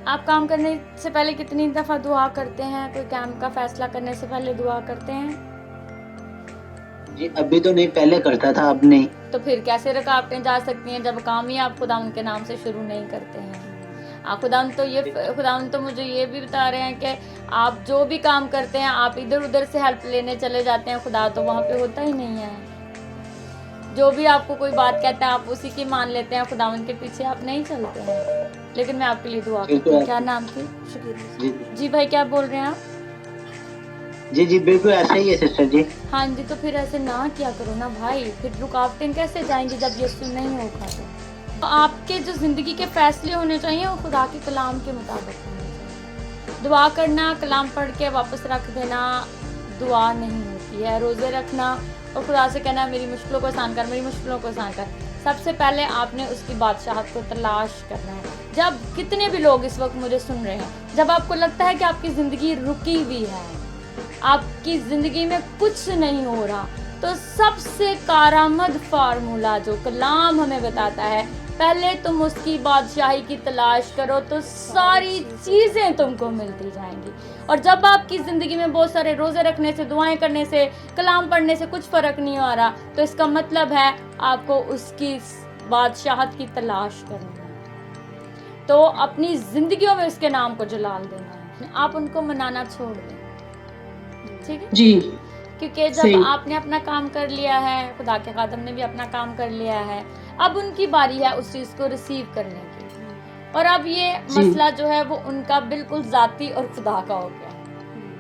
आप काम करने से पहले कितनी दफ़ा दुआ करते हैं? कोई काम का फैसला करने से पहले दुआ करते हैं? जी, अभी तो नहीं, पहले करता था, अब नहीं। तो फिर कैसे रुकावटें जा सकती हैं जब काम ही आप खुदा उनके नाम से शुरू नहीं करते हैं? खुदा तो मुझे ये भी बता रहे हैं कि आप जो भी काम करते हैं, आप इधर उधर से हेल्प लेने चले जाते हैं, खुदा तो वहाँ पे होता ही नहीं है। जो भी आपको कोई बात कहता है आप उसी की मान लेते हैं, खुदा उनके पीछे आप नहीं चलते हैं। लेकिन मैं आपके लिए दुआ करती हूँ। क्या नाम थी? जी भाई, क्या बोल रहे हैं आप? जी बिल्कुल ऐसा ही है सिस्टर जी। हाँ जी, तो फिर ऐसे ना किया करो ना भाई, फिर रुकावटें कैसे जाएंगी जब यीशु नहीं होगा? तो आपके जो ज़िंदगी के फैसले होने चाहिए वो खुदा के कलाम के मुताबिक होने चाहिए। दुआ करना, कलाम पढ़ के वापस रख देना दुआ नहीं होती है। रोज़े रखना और खुदा से कहना मेरी मुश्किलों को आसान कर, मेरी मुश्किलों को आसान कर। सबसे पहले आपने उसकी बादशाहत को तलाश करना है। जब कितने भी लोग इस वक्त मुझे सुन रहे हैं, जब आपको लगता है कि आपकी ज़िंदगी रुकी हुई है, आपकी ज़िंदगी में कुछ नहीं हो रहा, तो सबसे कारामद फार्मूला जो कलाम हमें बताता है, पहले तुम उसकी बादशाही की तलाश करो तो सारी चीज़ें तुमको मिलती जाएंगी। और जब आपकी ज़िंदगी में बहुत सारे रोज़े रखने से, दुआएं करने से, कलाम पढ़ने से कुछ फ़र्क नहीं आ रहा, तो इसका मतलब है आपको उसकी बादशाहत की तलाश करनी है। तो अपनी ज़िंदगियों में उसके नाम को जलाल देना है। आप उनको मनाना छोड़ दें, ठीक है जी। क्योंकि जब आपने अपना काम कर लिया है, खुदा के खादम ने भी अपना काम कर लिया है, अब उनकी बारी है उस चीज़ को रिसीव करने की। और अब ये मसला जो है वो उनका बिल्कुल ज़ाती और खुदा का हो गया,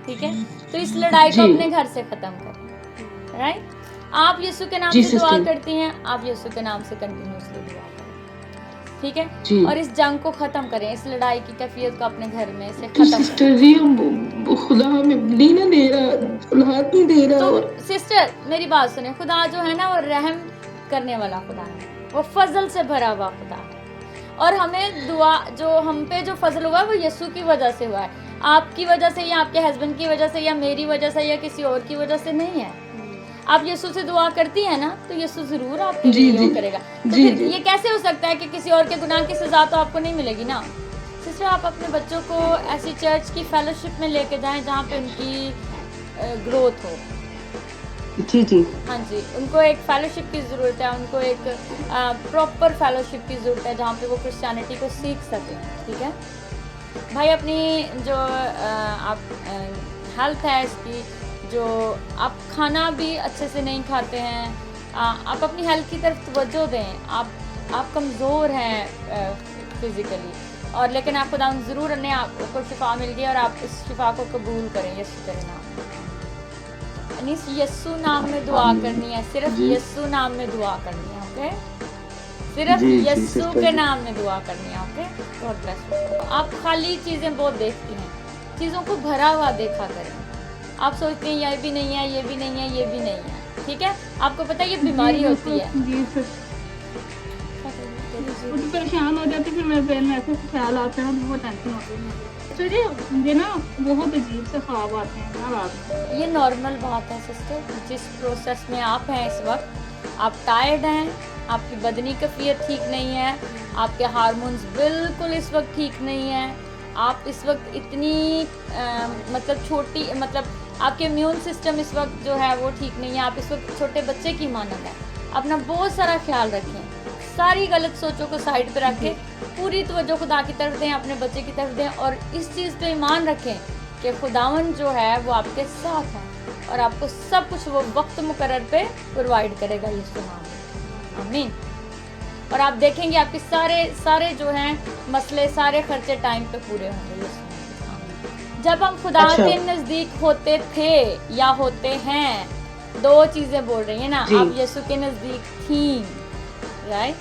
ठीक है? तो इस लड़ाई को अपने घर से ख़त्म करें, राइट? आप यीशु के नाम से दुआ करती हैं, आप यीशु के नाम से कंटिन्यूसली दुआ करें, ठीक है? और इस जंग को ख़त्म करें, इस लड़ाई की कैफियत को अपने घर में से ख़त्म करें। सिस्टर जी, खुदा हमें नहीं ना दे रहा, औलाद नहीं दे रहा। तो सिस्टर मेरी बात सुने, खुदा जो है ना वो रहम करने वाला खुदा है, वो फजल से भरा हुआ खुदा है। और हमें दुआ जो हम पे जो फजल हुआ है वो यीशु की वजह से हुआ है, आपकी वजह से या आपके हस्बैंड की वजह से या मेरी वजह से या किसी और की वजह से नहीं है। आप यीशु से दुआ करती हैं ना, तो यीशु जरूर आपके लिए करेगा। तो फिर ये कैसे हो सकता है कि किसी और के गुनाह की सजा तो आपको नहीं मिलेगी ना? सिस्टर, आप अपने बच्चों को ऐसी चर्च की फेलोशिप में लेके जाएं जहाँ पे उनकी ग्रोथ हो। जी हाँ जी, उनको एक फेलोशिप की ज़रूरत है, उनको एक प्रॉपर फेलोशिप की ज़रूरत है जहाँ पे वो क्रिश्चियनिटी को सीख सकें, ठीक है भाई? अपनी जो आप हेल्थ है इसकी, जो आप खाना भी अच्छे से नहीं खाते हैं, आप अपनी हेल्थ की तरफ तवज्जो दें। आप कमज़ोर हैं फिज़िकली, और लेकिन आप खुदा ज़रूर ने आपको शिफा मिल गई और आप इस शिफा को कबूल करें यीशु के नाम में। यीशु नाम में दुआ करनी है, सिर्फ यीशु नाम में दुआ करनी है, ओके? सिर्फ यीशु के नाम में दुआ करनी है, ओके? God bless you. आप खाली चीज़ें बहुत देखती हैं, चीज़ों को भरा हुआ देखा करें। आप सोचते हैं ये भी नहीं है, ये भी नहीं है, ये भी नहीं है, ठीक है? आपको पता है ये बीमारी होती है। परेशान हो जाती, फिर मेरे दिल में ऐसे ख्याल आते हैं, बहुत टेंशन होती है मुझे ना, बहुत अजीब से ख्वाब आते हैं ना रात में। ये नॉर्मल बात है सिस्टर, जिस प्रोसेस में आप हैं इस वक्त, आप टायर्ड हैं, आपकी बदनी कैफियत ठीक नहीं है, आपके हार्मोन्स बिल्कुल इस वक्त ठीक नहीं है, आप इस वक्त इतनी मतलब आपके इम्यून सिस्टम इस वक्त जो है वो ठीक नहीं है, आप इस वक्त छोटे बच्चे की मानद है। अपना बहुत सारा ख्याल रखें, सारी गलत सोचों को साइड पे रख के पूरी तवज्जो खुदा की तरफ दें, अपने बच्चे की तरफ दें, और इस चीज़ पे ईमान रखें कि खुदावन जो है वो आपके साथ है और आपको सब कुछ वो वक्त मुकर्रर पे प्रोवाइड करेगा यीशु नाम में, आमीन। और आप देखेंगे आपके सारे जो हैं मसले, सारे खर्चे टाइम पे पूरे होंगे यीशु नाम में। जब हम खुदा के नज़दीक होते थे या होते हैं, दो चीज़ें बोल रही हैं ना, आप यीशु के नज़दीक थी, राइट?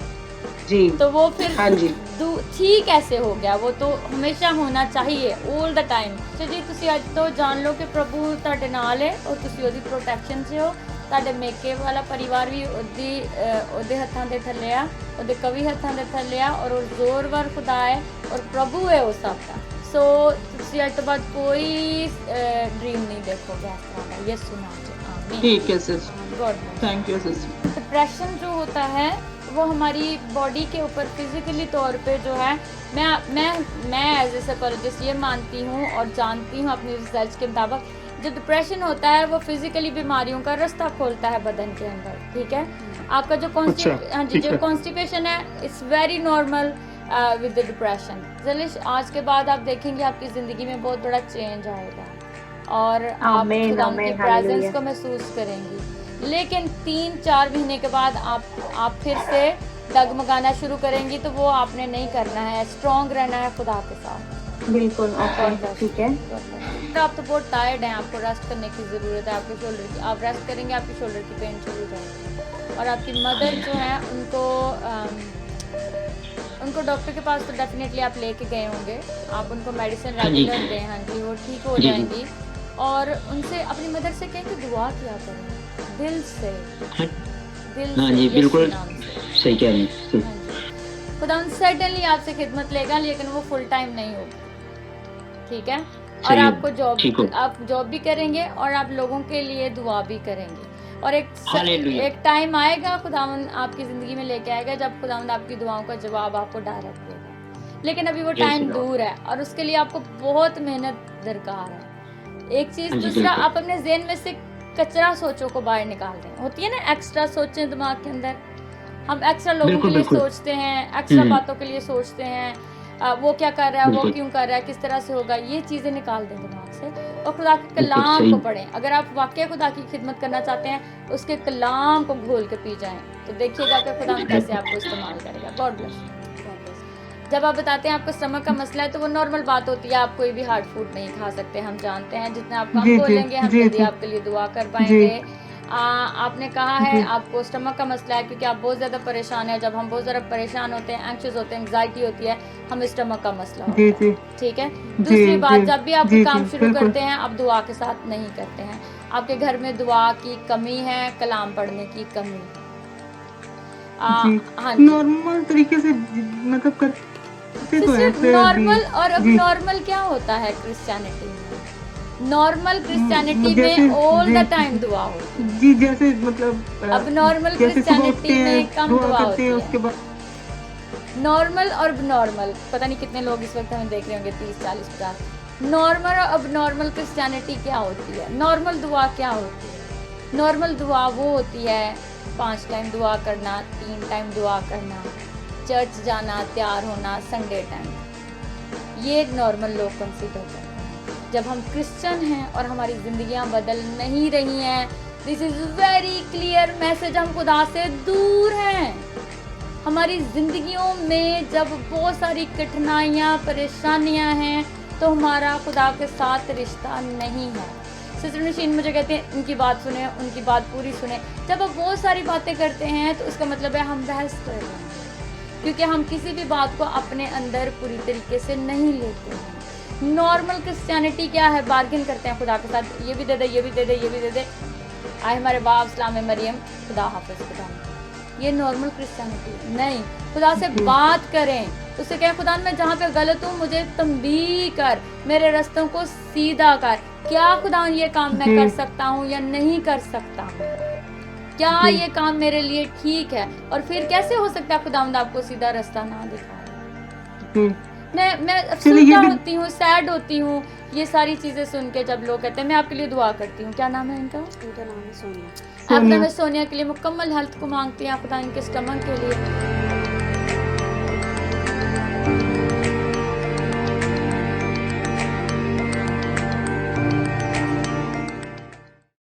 जी। तो वो फिर हाँ जी, ठीक कैसे हो गया? वो तो हमेशा होना चाहिए, ऑल द टाइम। तो जी तुसी अज तो जान लो कि प्रभु तुहाडे नाल है और तुसी ओदी प्रोटेक्शन से हो। तुहाडे मेके वाला परिवार भी ओदे हत्थां दे थल्ले आ, ओदे कवि हत्थां दे थल्ले आ, और वो जोरवर खुदा है और प्रभु है उस सबका। सो तुसी अज तो बाद कोई ड्रीम नहीं देखोगे इस तरह का, यीशु नाम से, आमीन। ठीक है sister, God thank you sister. Depression जो होता है वो हमारी बॉडी के ऊपर फिजिकली तौर पे जो है, मैं एज ए साइकोलॉजिस्ट ये मानती हूँ और जानती हूँ अपनी रिसर्च के मुताबिक, जो डिप्रेशन होता है वो फिजिकली बीमारियों का रास्ता खोलता है बदन के अंदर, ठीक है। आपका जो हाँ जी, जो कॉन्स्टिपेशन है it's very normal with the depression. चलिए आज के बाद आप देखेंगे आपकी ज़िंदगी में बहुत बड़ा चेंज आएगा और आप खुदा की प्रेजेंस को महसूस करेंगी। लेकिन 3-4 महीने के बाद आप फिर से डगमगाना शुरू करेंगी, तो वो आपने नहीं करना है, स्ट्रॉन्ग रहना है खुदा के साथ। बिल्कुल, ओके, ठीक है। तो आप तो बहुत टायर्ड हैं, आपको रेस्ट करने की ज़रूरत है। आपके शोल्डर की, आप रेस्ट करेंगे आपकी शोल्डर की पेन चली जाएगी। और आपकी मदर जो है उनको डॉक्टर के पास तो डेफिनेटली आप लेके गए होंगे, आप उनको मेडिसिन रेगुलर दें, हाँ जी, वो ठीक हो जाएंगी। और उनसे अपनी मदर से कहें कि दुआ किया करें दिल से, हाँ जी, बिल्कुल सही कह रही हैं। खुदा सर्टेनली आपसे खिदमत लेगा, लेकिन वो फुल टाइम नहीं होगी, ठीक है। और आपको आप जॉब भी करेंगे और आप लोगों के लिए दुआ भी करेंगे। और एक टाइम आएगा खुदावंद आपकी ज़िंदगी में लेके आएगा जब खुदावंद आपकी दुआओं का जवाब आपको डायरेक्ट देगा, लेकिन अभी वो टाइम दूर है और उसके लिए आपको बहुत मेहनत दरकार है। एक चीज़, दूसरा, आप अपने ज़हन में से कचरा सोचों को बाहर निकाल दें। होती है ना एक्स्ट्रा सोचें दिमाग के अंदर, हम एक्स्ट्रा लोगों के लिए सोचते हैं, एक्स्ट्रा बातों के लिए सोचते हैं, वो क्या कर रहा है, वो क्यों कर रहा है, किस तरह से होगा, ये चीज़ें निकाल दें दिमाग से और खुदा के कलाम को पढ़ें। अगर आप वाकई खुदा की खिदमत करना चाहते हैं, उसके कलाम को घोल के पी जाएं, तो देखिएगा कि खुदा कैसे आपको इस्तेमाल करेगा। God bless. जब आप बताते हैं आपको स्टमक का मसला है, तो वो नॉर्मल बात होती है, आप कोई भी हार्ड फूड नहीं खा सकते, हम जानते हैं। जितना आप कम बोलेंगे हम जल्दी आपके लिए दुआ कर पाएंगे। आपने कहा है आपको स्टमक का मसला है क्योंकि आप बहुत ज़्यादा परेशान हैं। जब हम बहुत ज़्यादा परेशान होते हैं, एंक्शियस होते हैं, एंग्जाइटी होती है, हमें स्टमक का मसला होता है, ठीक है। दूसरी बात, जब भी आप काम शुरू करते हैं आप दुआ के साथ नहीं करते हैं, आपके घर में दुआ की कमी है, कलाम पढ़ने की कमी है। हाँ, नॉर्मल तरीके से मतलब करते तो है। नॉर्मल और अब नॉर्मल क्या होता है क्रिश्चियनिटी में? नॉर्मल क्रिश्चियनिटी में ऑल द टाइम दुआ होती है जी, जैसे मतलब अब नॉर्मल क्रिश्चियनिटी में कम दुआ होती है। उसके बाद नॉर्मल और नॉर्मल, पता नहीं कितने लोग इस वक्त हमें देख रहे होंगे, 30, 40, 50। नॉर्मल और अब नॉर्मल क्रिश्चियनिटी क्या होती है? नॉर्मल दुआ क्या होती है? नॉर्मल दुआ वो होती है 5 टाइम दुआ करना, 3 टाइम दुआ करना, चर्च जाना, तैयार होना, संडे टाइम। ये नॉर्मल लोग कंसीडर करते हैं। जब हम क्रिश्चियन हैं और हमारी ज़िंदगियां बदल नहीं रही हैं, this is very clear message, हम खुदा से दूर हैं। हमारी ज़िंदगियों में जब बहुत सारी कठिनाइयाँ, परेशानियाँ हैं, तो हमारा खुदा के साथ रिश्ता नहीं है। सिस्टर नशीन मुझे कहते हैं इनकी बात सुने, उनकी बात पूरी सुने। जब आप बहुत सारी बातें करते हैं तो इसका मतलब है हम बहस कर रहे हैं, क्योंकि हम किसी भी बात को अपने अंदर पूरी तरीके से नहीं लेते हैं। नॉर्मल क्रिश्चियनिटी क्या है? बार्गेन करते हैं खुदा के साथ, ये भी दे दे, ये भी दे दे, ये भी दे दे, आए हमारे बाप सलाम मरियम, खुदा हाफिज़, खुदा। ये नॉर्मल क्रिश्चियनिटी नहीं। खुदा से बात करें, उससे कहें खुदा मैं जहाँ पे गलत हूँ मुझे तंबीह कर, मेरे रास्तों को सीधा कर। क्या खुदा ये काम मैं कर सकता हूँ या नहीं कर सकता हूँ? क्या ये काम मेरे लिए ठीक है? और फिर कैसे हो सकता है खुदावंद आपको सीधा रास्ता ना दिखाए? मैं अफसोसदा होती हूँ, सैड होती हूँ ये सारी चीज़ें सुन के, जब लोग कहते हैं मैं आपके लिए दुआ करती हूँ। क्या नाम है इनका? इनका नाम है सोनिया। आप नाम है सोनिया के लिए मुकम्मल हेल्थ को मांगती हैं, खुदा इनके स्टमक के लिए